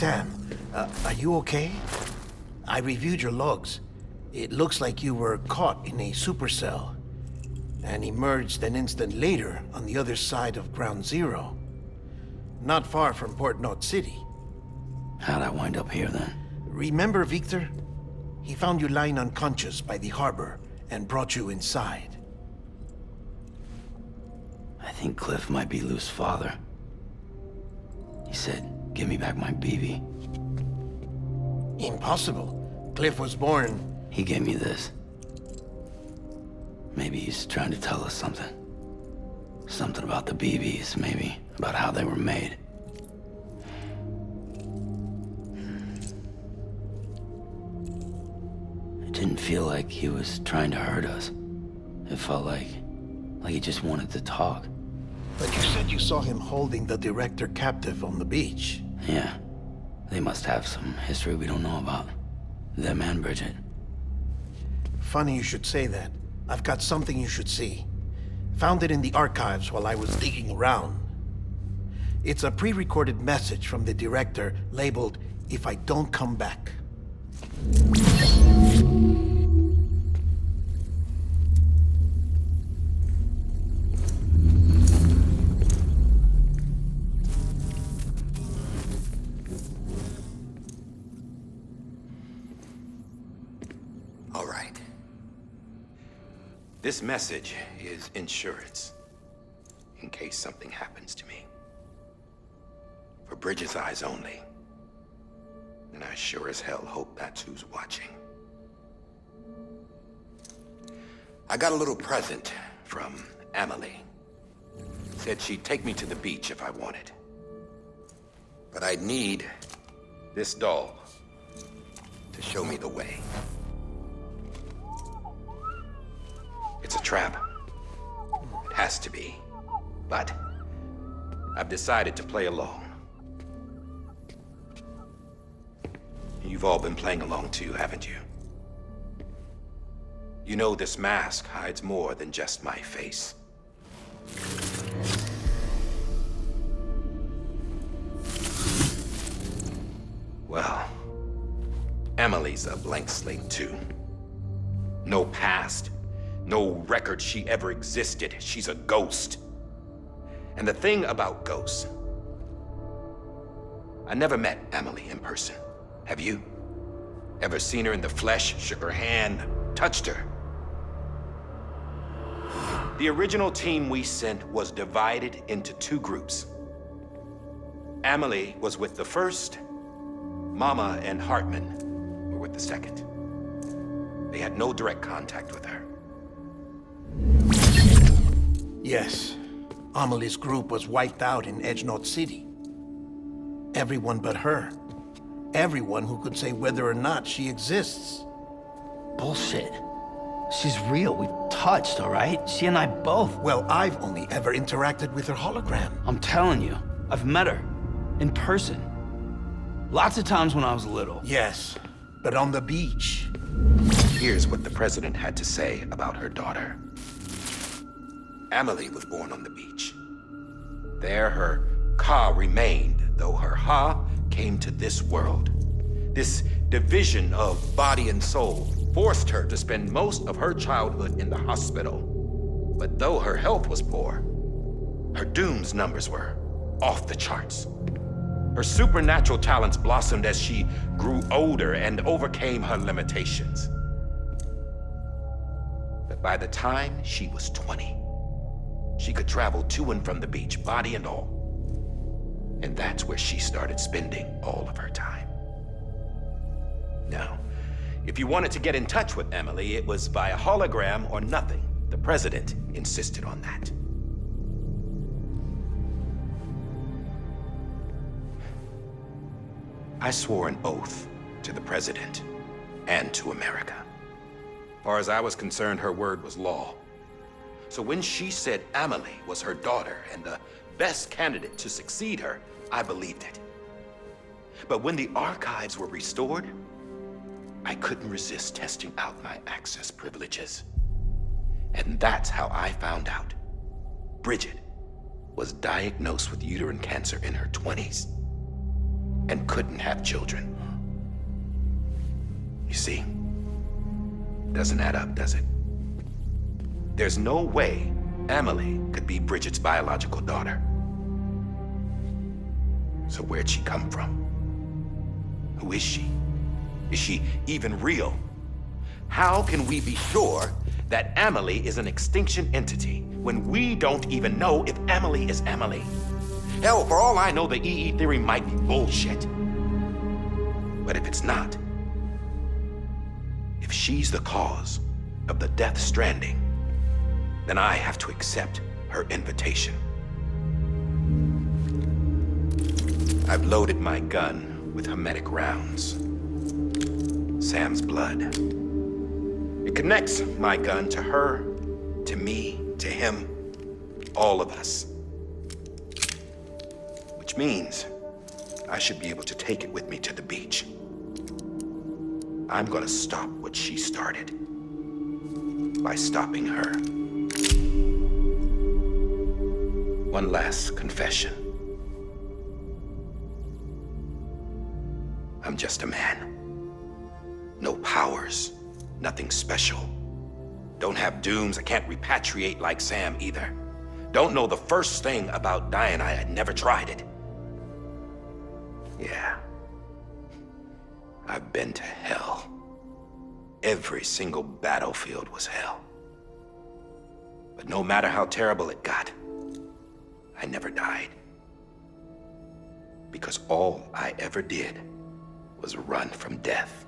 Sam, are you okay? I reviewed your logs. It looks like you were caught in a supercell and emerged an instant later on the other side of Ground Zero. Not far from Port Knot City. How'd I wind up here then? Remember Victor? He found you lying unconscious by the harbor and brought you inside. I think Cliff might be Lou's father. He said, give me back my BB. Impossible. Cliff was born... He gave me this. Maybe he's trying to tell us something. Something about the BBs, maybe. About how they were made. It didn't feel like he was trying to hurt us. It felt like he just wanted to talk. But you said you saw him holding the director captive on the beach. Yeah. They must have some history we don't know about. Them and Bridget. Funny you should say that. I've got something you should see. Found it in the archives while I was digging around. It's a pre-recorded message from the director labeled, "If I don't come back." All right. This message is insurance, in case something happens to me. For Bridget's eyes only. And I sure as hell hope that's who's watching. I got a little present from Emily. Said she'd take me to the beach if I wanted. But I'd need this doll to show me the way. It's a trap. It has to be. But I've decided to play along. You've all been playing along too, haven't you? You know this mask hides more than just my face. Well, Emily's a blank slate too. No past. No record she ever existed. She's a ghost. And the thing about ghosts, I never met Emily in person. Have you? Ever seen her in the flesh, shook her hand, touched her? The original team we sent was divided into two groups. Emily was with the first. Mama and Hartman were with the second. They had no direct contact with her. Yes. Amelie's group was wiped out in Edge Knot City. Everyone but her. Everyone who could say whether or not she exists. Bullshit. She's real. We've touched, all right? She and I both. Well, I've only ever interacted with her hologram. I'm telling you, I've met her. In person. Lots of times when I was little. Yes, but on the beach. Here's what the president had to say about her daughter. Emily was born on the beach. There her Ka remained, though her Ha came to this world. This division of body and soul forced her to spend most of her childhood in the hospital. But though her health was poor, her Doom's numbers were off the charts. Her supernatural talents blossomed as she grew older and overcame her limitations. But by the time she was 20, she could travel to and from the beach, body and all. And that's where she started spending all of her time. Now, if you wanted to get in touch with Emily, it was via hologram or nothing. The president insisted on that. I swore an oath to the president and to America. As far as I was concerned, her word was law. So when she said Emily was her daughter and the best candidate to succeed her, I believed it. But when the archives were restored, I couldn't resist testing out my access privileges. And that's how I found out. Bridget was diagnosed with uterine cancer in her 20s. and couldn't have children. You see, doesn't add up, does it? There's no way Amelie could be Bridget's biological daughter. So where'd she come from? Who is she? Is she even real? How can we be sure that Amelie is an extinction entity when we don't even know if Amelie is Amelie? Hell, for all I know, the EE theory might be bullshit. But if it's not, if she's the cause of the Death Stranding, then I have to accept her invitation. I've loaded my gun with hermetic rounds. Sam's blood. It connects my gun to her, to me, to him, all of us. Which means I should be able to take it with me to the beach. I'm gonna stop what she started by stopping her. One last confession. I'm just a man. No powers, nothing special. Don't have dooms, I can't repatriate like Sam either. Don't know the first thing about dying, I had never tried it. Yeah. I've been to hell. Every single battlefield was hell. But no matter how terrible it got, I never died. Because all I ever did was run from death.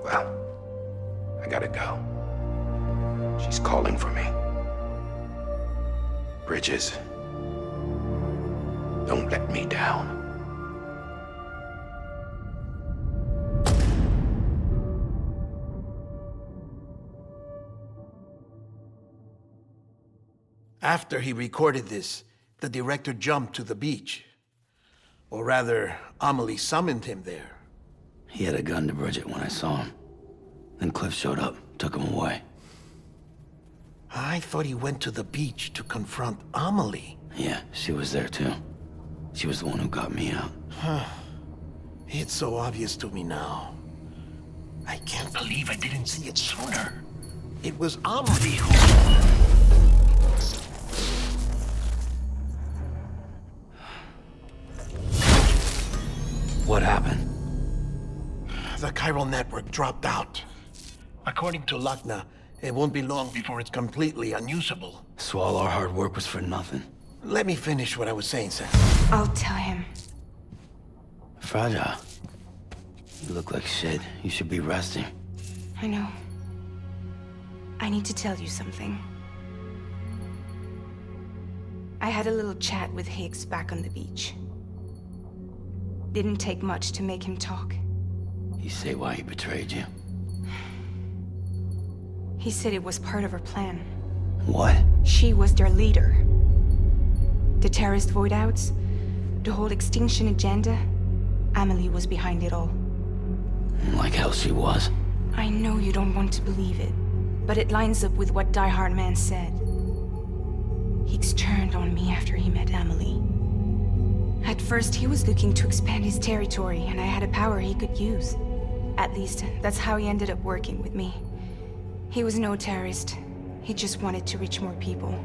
Well, I gotta go. She's calling for me. Bridges, don't let me down. After he recorded this, the director jumped to the beach. Or rather, Amelie summoned him there. He had a gun to Bridget when I saw him. Then Cliff showed up, took him away. I thought he went to the beach to confront Amelie. Yeah, she was there too. She was the one who got me out. It's so obvious to me now. I can't believe I didn't see it sooner. It was Amelie who... What happened? The chiral network dropped out. According to Lachna, it won't be long before it's completely unusable. So all our hard work was for nothing. Let me finish what I was saying, Sam. I'll tell him. Fragile. You look like shit. You should be resting. I know. I need to tell you something. I had a little chat with Higgs back on the beach. Didn't take much to make him talk. You say why he betrayed you? He said it was part of her plan. What? She was their leader. The terrorist voidouts, the whole extinction agenda, Amelie was behind it all. Like hell she was. I know you don't want to believe it, but it lines up with what Die Hard Man said. Higgs turned on me after he met Amelie. At first, he was looking to expand his territory, and I had a power he could use. At least, that's how he ended up working with me. He was no terrorist. He just wanted to reach more people.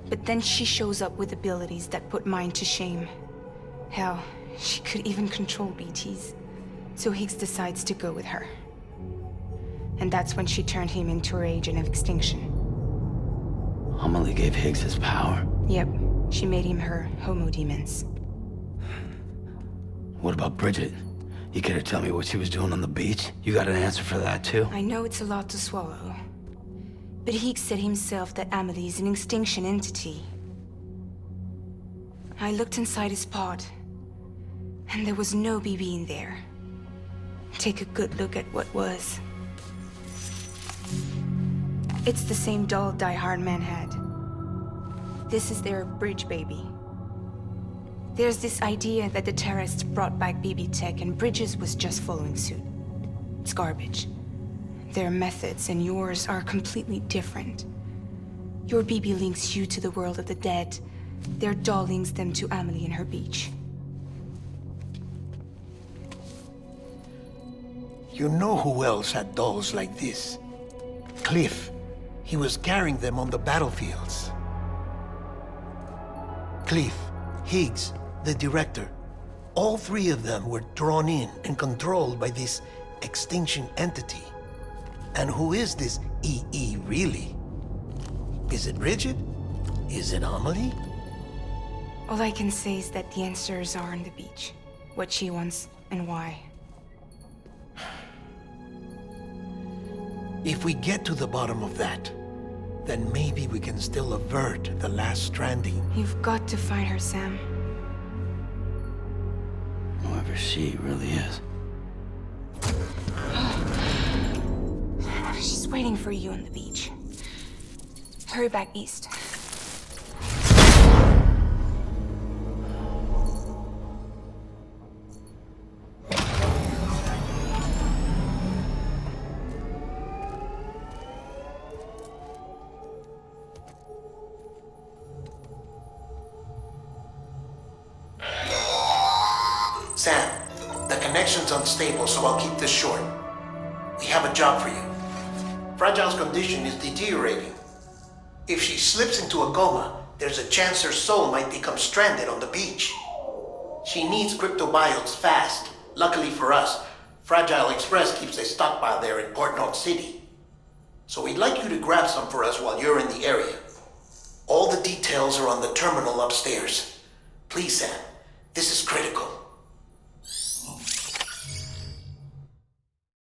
But then she shows up with abilities that put mine to shame. Hell, she could even control BTs. So Higgs decides to go with her. And that's when she turned him into her agent of extinction. Amelie gave Higgs his power. Yep, she made him her Homo Demens. What about Bridget? You care to tell me what she was doing on the beach? You got an answer for that too? I know it's a lot to swallow. But Higgs said himself that Amelie is an extinction entity. I looked inside his pod, and there was no BB in there. Take a good look at what was. It's the same doll Die Hard Man had. This is their bridge baby. There's this idea that the terrorists brought back BB tech and Bridges was just following suit. It's garbage. Their methods and yours are completely different. Your BB links you to the world of the dead, Their doll links them to Amelie and her beach. You know who else had dolls like this? Cliff. He was carrying them on the battlefields. Cliff, Higgs, the director. All three of them were drawn in and controlled by this extinction entity. And who is this EE really? Is it Bridget? Is it Amelie? All I can say is that the answers are on the beach. What she wants and why. If we get to the bottom of that, then maybe we can still avert the last stranding. You've got to find her, Sam. Whoever she really is. She's waiting for you on the beach. Hurry back east. Sam, the connection's unstable, so I'll keep this short. We have a job for you. Fragile's condition is deteriorating. If she slips into a coma, there's a chance her soul might become stranded on the beach. She needs cryptobiotes fast. Luckily for us, Fragile Express keeps a stockpile there in Port North City. So we'd like you to grab some for us while you're in the area. All the details are on the terminal upstairs. Please, Sam, this is critical.